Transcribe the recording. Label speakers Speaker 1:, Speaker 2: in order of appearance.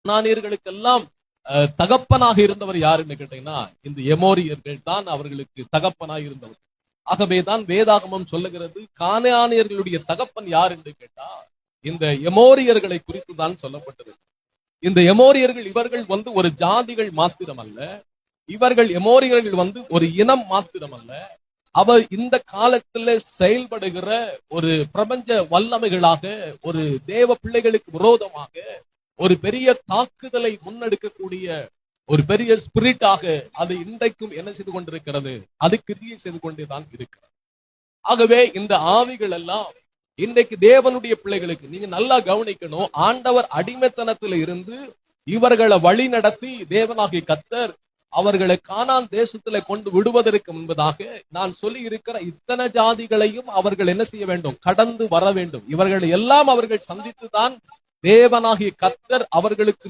Speaker 1: கானானியர்களுக்கெல்லாம் தகப்பனாக இருந்தவர் யாருன்னு கேட்டீங்கன்னா இந்த எமோரியர்கள் தான் அவர்களுக்கு தகப்பனாக இருந்தவர். ஆகவேதான் வேதாகமம் சொல்லுகிறது கானானியர்களுடைய தகப்பன் யார் என்று கேட்டா இந்த எமோரியர்களை குறித்து தான் சொல்லப்பட்டது. இந்த எமோரியர்கள் இவர்கள் ஒரு ஜாதிகள் மாத்திரம் அல்ல, இவர்கள் எமோரியர்கள் ஒரு இனம் மாத்திரம் அல்ல, அவர் இந்த காலத்துல செயல்படுகிற ஒரு பிரபஞ்ச வல்லமைகளாக, ஒரு தேவ பிள்ளைகளுக்கு விரோதமாக ஒரு பெரிய தாக்குதலை முன்னெடுக்கக்கூடிய ஒரு பெரிய ஸ்பிரிட்டாக அது இன்றைக்கும் என்ன செய்து கொண்டிருக்கிறது, அது கிரியை செய்து கொண்டேதான் இருக்கிறது. ஆகவே இந்த ஆவிகள் எல்லாம் இன்றைக்கு தேவனுடைய பிள்ளைகளுக்கு நீங்க நல்லா கவனிக்கணும். ஆண்டவர் அடிமைத்தனத்துல இருந்து இவர்களை வழி நடத்தி தேவனாகிய கர்த்தர் அவர்களை கானான் தேசத்துல கொண்டு விடுவதற்கு முன்பதாக நான் சொல்லி இருக்கிற இத்தனை ஜாதிகளையும் அவர்கள் என்ன செய்ய வேண்டும், கடந்து வர வேண்டும். இவர்களை எல்லாம் அவர்கள் சந்தித்துதான் தேவனாகிய கர்த்தர் அவர்களுக்கு